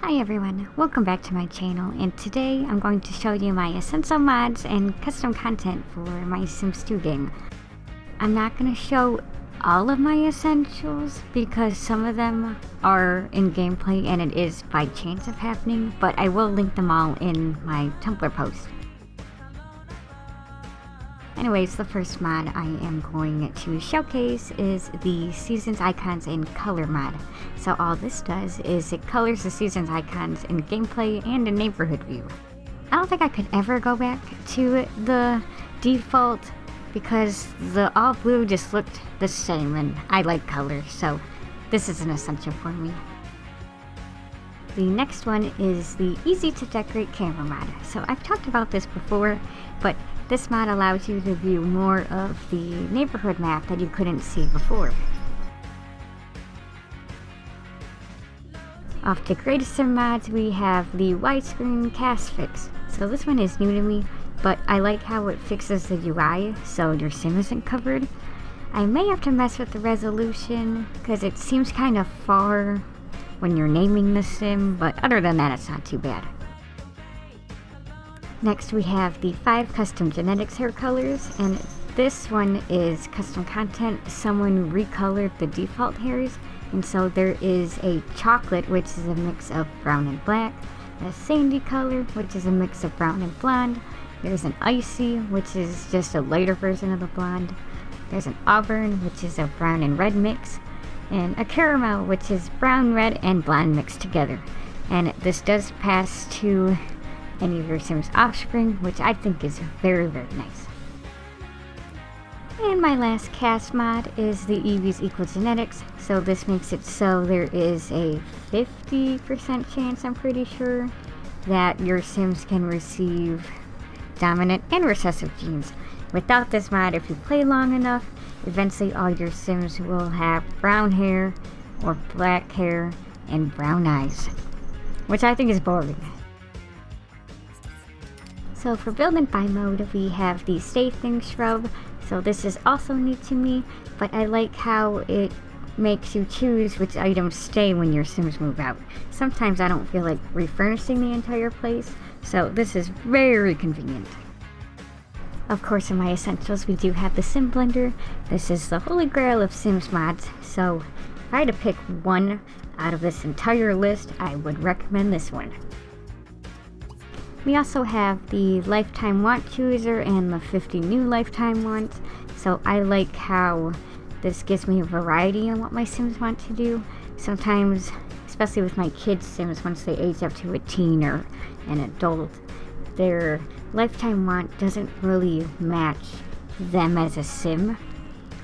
Hi everyone, welcome back to my channel, and today I'm going to show you my essential mods and custom content for my Sims 2 game. I'm not going to show all of my essentials because some of them are in gameplay and it is by chance of happening, but I will link them all in my Tumblr post. Anyways, the first mod I am going to showcase is the Seasons Icons in Color mod. So all this does is it colors the Seasons Icons in gameplay and in neighborhood view. I don't think I could ever go back to the default because the all blue just looked the same and I like color, so this is an essential for me. The next one is the Easy to Decorate Camera mod. So I've talked about this before, but this mod allows you to view more of the neighborhood map that you couldn't see before. Off to greatest sim mods, we have the widescreen CAS fix. So this one is new to me, but I like how it fixes the UI so your sim isn't covered. I may have to mess with the resolution because it seems kind of far when you're naming the sim, but other than that it's not too bad. Next we have the 5 custom genetics hair colors, and this one is custom content. Someone recolored the default hairs, and so there is a chocolate, which is a mix of brown and black, a sandy color, which is a mix of brown and blonde, there's an icy, which is just a lighter version of the blonde, there's an auburn, which is a brown and red mix, and a caramel, which is brown, red, and blonde mixed together. And this does pass to any of your Sims offspring, which I think is very, very nice. And my last CAS mod is the EVs equal genetics. So this makes it so there is a 50% chance, I'm pretty sure, that your Sims can receive dominant and recessive genes. Without this mod, if you play long enough, eventually all your Sims will have brown hair or black hair and brown eyes, which I think is boring. So for build and buy mode, we have the Stay Thing shrub. So this is also new to me, but I like how it makes you choose which items stay when your Sims move out. Sometimes I don't feel like refurnishing the entire place, so this is very convenient. Of course, in my essentials, we do have the Sim Blender. This is the holy grail of Sims mods, so if I had to pick one out of this entire list, I would recommend this one. We also have the lifetime want chooser and the 50 new lifetime wants, so I like how this gives me a variety on what my Sims want to do. Sometimes, especially with my kids' Sims, once they age up to a teen or an adult, their lifetime want doesn't really match them as a Sim,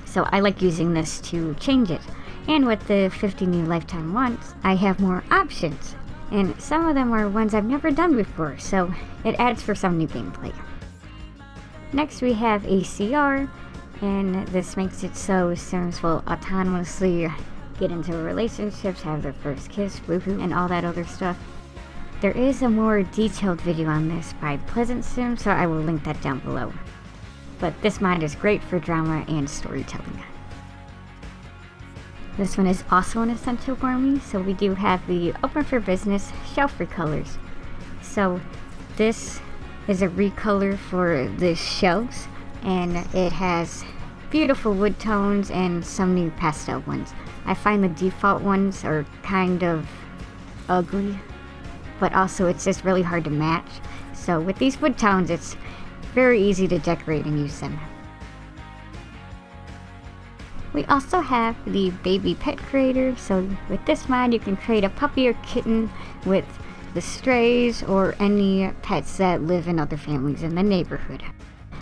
so I like using this to change it. And with the 50 new lifetime wants, I have more options. And some of them are ones I've never done before, so it adds for some new gameplay. Next we have a CR, and this makes it so Sims will autonomously get into relationships, have their first kiss, woohoo, and all that other stuff. There is a more detailed video on this by Pleasant Sim, so I will link that down below. But this mod is great for drama and storytelling. This one is also an essential for me, so we do have the Open for Business shelf recolors. So this is a recolor for the shelves, and it has beautiful wood tones and some new pastel ones. I find the default ones are kind of ugly, but also it's just really hard to match. So with these wood tones, it's very easy to decorate and use them. We also have the baby pet creator, so with this mod you can create a puppy or kitten with the strays or any pets that live in other families in the neighborhood.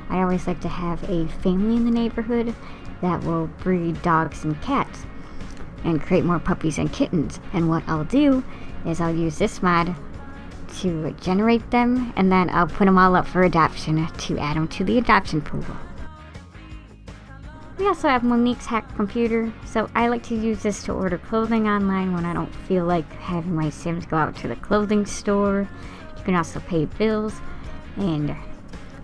I always like to have a family in the neighborhood that will breed dogs and cats and create more puppies and kittens, and what I'll do is I'll use this mod to generate them, and then I'll put them all up for adoption to add them to the adoption pool. We also have Monique's hacked computer, so I like to use this to order clothing online when I don't feel like having my Sims go out to the clothing store. You can also pay bills, and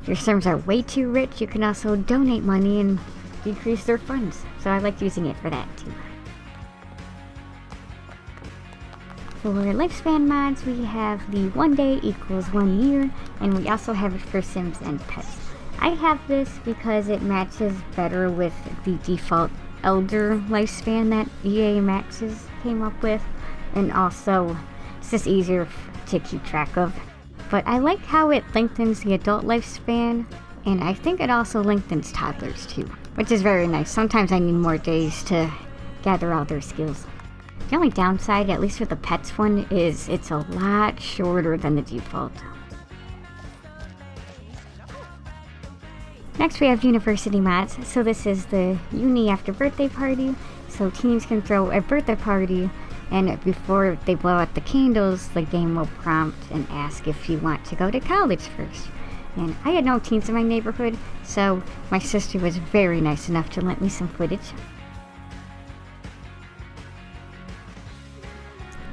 if your Sims are way too rich, you can also donate money and decrease their funds, so I like using it for that too. For lifespan mods, we have the 1 day equals 1 year, and we also have it for Sims and pets. I have this because it matches better with the default elder lifespan that EA Maxes came up with, and also it's just easier to keep track of. But I like how it lengthens the adult lifespan, and I think it also lengthens toddlers too, which is very nice. Sometimes I need more days to gather all their skills. The only downside, at least with the pets one, is it's a lot shorter than the default. Next we have university mods. So this is the uni after birthday party. So teens can throw a birthday party, and before they blow out the candles, the game will prompt and ask if you want to go to college first. And I had no teens in my neighborhood, so my sister was very nice enough to lend me some footage.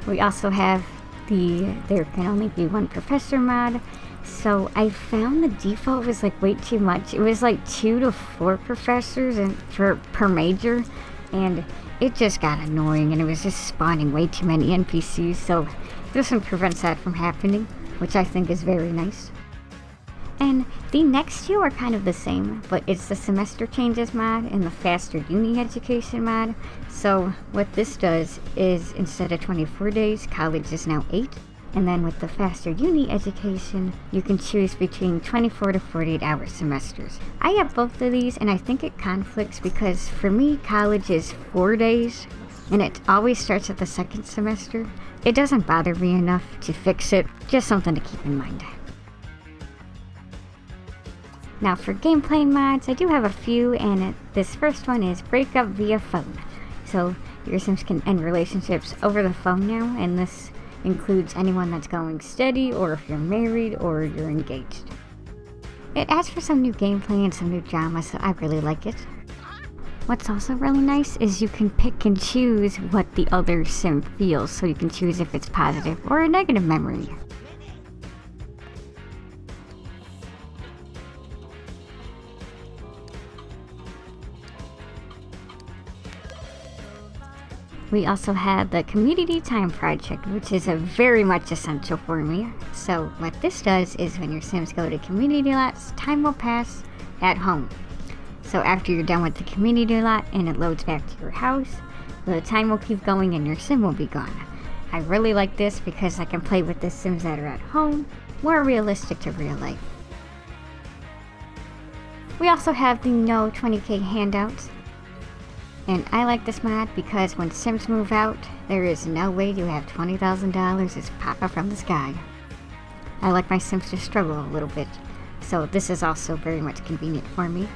We also have the there can only be one professor mod. So I found the default was like way too much. It was like 2 to 4 professors and per major, and it just got annoying, and it was just spawning way too many NPCs. So this one prevents that from happening, which I think is very nice. And the next two are kind of the same, but it's the semester changes mod and the faster uni education mod. So what this does is instead of 24 days, college is now 8. And then with the faster uni education, you can choose between 24 to 48 hour semesters. I have both of these, and I think it conflicts because for me, college is 4 days, and it always starts at the second semester. It doesn't bother me enough to fix it, just something to keep in mind. Now for gameplay mods, I do have a few, and this first one is breakup via phone. So your Sims can end relationships over the phone now, and this includes anyone that's going steady, or if you're married, or you're engaged. It adds for some new gameplay and some new drama, so I really like it. What's also really nice is you can pick and choose what the other Sim feels, so you can choose if it's positive or a negative memory. We also have the Community Time Project, which is very much essential for me. So what this does is when your Sims go to community lots, time will pass at home. So after you're done with the community lot and it loads back to your house, the time will keep going and your Sim will be gone. I really like this because I can play with the Sims that are at home, more realistic to real life. We also have the No 20k handouts. And I like this mod because when Sims move out, there is no way to have $20,000 just pop up from the sky. I like my Sims to struggle a little bit, so this is also very much convenient for me.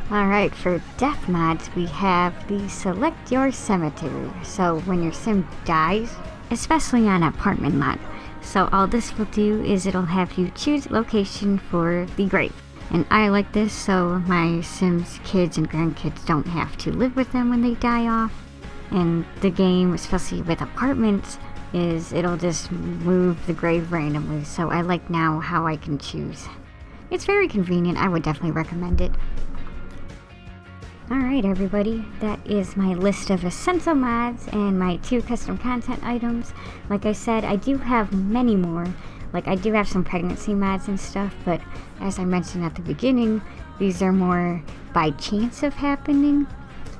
Alright, for death mods, we have the Select Your Cemetery. So when your Sim dies, especially on apartment mod, so all this will do is it'll have you choose location for the grave. And I like this so my Sims kids and grandkids don't have to live with them when they die off. And the game, especially with apartments, is it'll just move the grave randomly, so I like now how I can choose. It's very convenient. I would definitely recommend it. Alright everybody, that is my list of essential mods and my 2 custom content items. Like I said, I do have many more. Like, I do have some pregnancy mods and stuff, but as I mentioned at the beginning, these are more by chance of happening.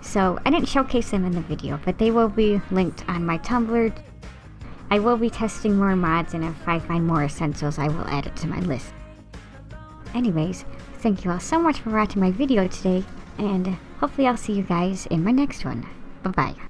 So I didn't showcase them in the video, but they will be linked on my Tumblr. I will be testing more mods, and if I find more essentials, I will add it to my list. Anyways, thank you all so much for watching my video today, and hopefully I'll see you guys in my next one. Bye-bye.